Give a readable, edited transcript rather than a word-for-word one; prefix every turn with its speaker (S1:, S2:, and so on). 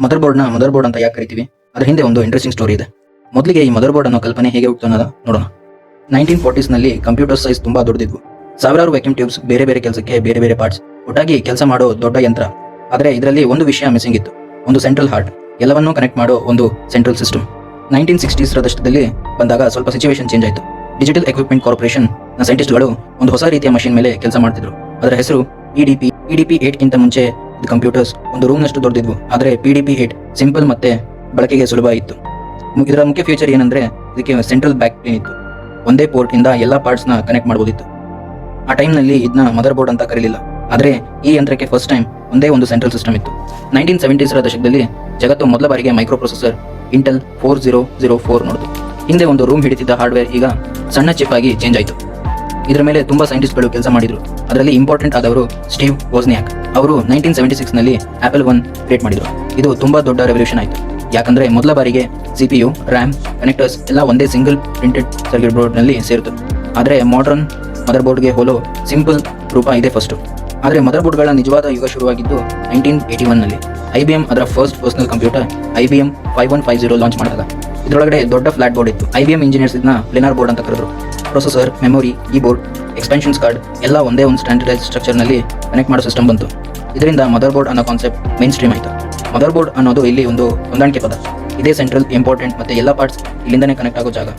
S1: Mother board ಅಂತ ಯಾಕೆ ಕರಿತೀವಿ? ಅದ್ರ ಹಿಂದೆ ಒಂದು ಇಂಟ್ರೆಸ್ಟಿಂಗ್ ಸ್ಟೋರಿ ಇದೆ. ಮೊದಲಿಗೆ ಈ ಮದರ್ ಬೋರ್ಡ್ ಅನ್ನೋ ಕಲ್ಪನೆ ಹೇಗೆ ಹುಟ್ಟಿತು ಅನ್ನೋದ ನೋಡೋಣ. 1940s ನಲ್ಲಿ ಕಂಪ್ಯೂಟರ್ ಸೈಜ್ ತುಂಬಾ ದೊಡ್ಡದಿದ್ವು. ಸಾವಿರಾರು ವ್ಯಾಕ್ಯೂಮ್ ಟ್ಯೂಬ್ಸ್, ಬೇರೆ ಬೇರೆ ಕೆಲಸಕ್ಕೆ ಬೇರೆ ಬೇರೆ ಪಾರ್ಟ್ಸ್ ಒಟ್ಟಾಗಿ ಕೆಲಸ ಮಾಡೋ ದೊಡ್ಡ ಯಂತ್ರ. ಆದರೆ ಇದರಲ್ಲಿ ಒಂದು ವಿಷಯ ಮಿಸ್ಸಿಂಗ್ ಇತ್ತು, ಒಂದು ಸೆಂಟ್ರಲ್ ಹಾರ್ಟ್, ಎಲ್ಲವನ್ನೂ ಕನೆಕ್ಟ್ ಮಾಡೋ ಒಂದು ಸೆಂಟ್ರಲ್ ಸಿಸ್ಟಮ್. 1960s ದಶಕದಲ್ಲಿ ಬಂದಾಗ ಸ್ವಲ್ಪ ಸಿಚುವೇಶನ್ ಚೇಂಜ್ ಆಯಿತು. ಡಿಜಿಟಲ್ ಎಕ್ವಿಪ್ಮೆಂಟ್ ಕಾರ್ಪೊರೇಷನ್ ನ ಸೈಂಟಿಸ್ಟ್ಗಳು ಒಂದು ಹೊಸ ರೀತಿಯ ಮಷಿನ್ ಮೇಲೆ ಕೆಲಸ ಮಾಡ್ತಿದ್ರು. ಅದರ ಹೆಸರು PDP 8ಗಿಂತ ಮುಂಚೆ ಇದು ಕಂಪ್ಯೂಟರ್ಸ್ ಒಂದು ರೂಮ್ನಷ್ಟು ದೊಡ್ಡದಿದ್ವು. ಆದರೆ PDP 8 ಸಿಂಪಲ್ ಮತ್ತೆ ಬಳಕೆಗೆ ಸುಲಭ ಇತ್ತು. ಇದರ ಮುಖ್ಯ ಫೀಚರ್ ಏನಂದ್ರೆ ಇದಕ್ಕೆ ಸೆಂಟ್ರಲ್ ಬ್ಯಾಕ್ ಪ್ಲೇನ್ ಇತ್ತು. ಒಂದೇ ಪೋರ್ಟ್ ಇಂದ ಎಲ್ಲಾ ಪಾರ್ಟ್ಸ್ ನ ಕನೆಕ್ಟ್ ಮಾಡಬಹುದಿತ್ತು. ಆ ಟೈಮ್ನಲ್ಲಿ ಇದನ್ನ ಮದರ್ ಬೋರ್ಡ್ ಅಂತ ಕರೀಲಿಲ್ಲ. ಆದರೆ ಈ ಯಂತ್ರಕ್ಕೆ ಫಸ್ಟ್ ಟೈಮ್ ಒಂದೇ ಒಂದು ಸೆಂಟ್ರಲ್ ಸಿಸ್ಟಮ್ ಇತ್ತು. 1970s ದಶಕದಲ್ಲಿ ಜಗತ್ತು ಮೊದಲ ಬಾರಿಗೆ ಮೈಕ್ರೋ ಪ್ರೊಸೆಸರ್ ಇಂಟೆಲ್ 4004 ನೋಡಿತು. ಹಿಂದೆ ಒಂದು ರೂಮ್ ಹಿಡಿತಿದ್ದ ಹಾರ್ಡ್ವೇರ್ ಈಗ ಸಣ್ಣ ಚಿಪ್ ಆಗಿ ಚೇಂಜ್ ಆಯಿತು. ಇದರ ಮೇಲೆ ತುಂಬಾ ಸೈಂಟಿಸ್ಟ್ಗಳು ಕೆಲಸ ಮಾಡಿದ್ರು. ಅದರಲ್ಲಿ ಇಂಪಾರ್ಟೆಂಟ್ ಆದವರು ಸ್ಟೀವ್ ವೋಜ್ನಿಯಾಕ್. ಅವರು 1976 ನಲ್ಲಿ Apple I ಕ್ರಿಯೇಟ್ ಮಾಡಿದ್ರು. ಇದು ತುಂಬಾ ದೊಡ್ಡ ರೆವಲ್ಯೂಷನ್ ಆಯಿತು. ಯಾಕಂದ್ರೆ ಮೊದಲ ಬಾರಿಗೆ CPU, RAM, ಕನೆಕ್ಟರ್ಸ್ ಎಲ್ಲ ಒಂದೇ ಸಿಂಗಲ್ ಪ್ರಿಂಟೆಡ್ ಸರ್ಕ್ಯೂಟ್ ಬೋರ್ಡ್ ನಲ್ಲಿ ಸೇರಿತು. ಆದರೆ ಮಾಡರ್ನ್ ಮದರ್ ಬೋರ್ಡ್ಗೆ ಹೋಲೋ ಸಿಂಪಲ್ ರೂಪ ಇದೆ ಫಸ್ಟ್. ಆದರೆ ಮದರ್ ಬೋರ್ಡ್ಗಳ ನಿಜವಾದ ಯುಗ ಶುರುವಾಗಿದ್ದು 1981 ನಲ್ಲಿ. IBM ಅದರ first personal computer IBM 5150 launch ಮಾಡಿದಾಗ ಇದರೊಳಗಡೆ ದೊಡ್ಡ ಫ್ಲಾಟ್ ಬೋರ್ಡ್ ಇತ್ತು. IBM ಇಂಜಿನಿಯರ್ಸ್ ಇದನ್ನ ಪ್ಲೇನಾರ್ ಬೋರ್ಡ್ ಅಂತ ಕರೆದ್ರು. ಪ್ರೊಸೆಸರ್, ಮೆಮೊರಿ, ಕೀಬೋರ್ಡ್, ಎಕ್ಸ್ಪೆನ್ಷನ್ಸ್ ಕಾರ್ಡ್ ಎಲ್ಲ ಒಂದೇ ಒಂದು ಸ್ಟ್ಯಾಂಡರ್ಡೈಸ್ ಸ್ಟ್ರಕ್ಚರ್ ನಲ್ಲಿ ಕನೆಕ್ಟ್ ಮಾಡೋ ಸಿಸ್ಟಮ್ ಬಂತು. ಇದರಿಂದ ಮದರ್ ಬೋರ್ಡ್ ಅನ್ನೋ ಕಾನ್ಸೆಪ್ಟ್ ಮೇನ್ ಸ್ಟ್ರೀಮ್ ಆಯಿತು. ಮದರ್ ಬೋರ್ಡ್ ಅನ್ನೋದು ಇಲ್ಲಿ ಒಂದು ಹೊಂದಾಣಿಕೆ ಪದ. ಇದೇ ಸೆಂಟ್ರಲ್, ಇಂಪಾರ್ಟೆಂಟ್ ಮತ್ತೆ ಎಲ್ಲ ಪಾರ್ಟ್ಸ್ ಇಲ್ಲಿಂದನೇ ಕನೆಕ್ಟ್ ಆಗೋ ಜಾಗ.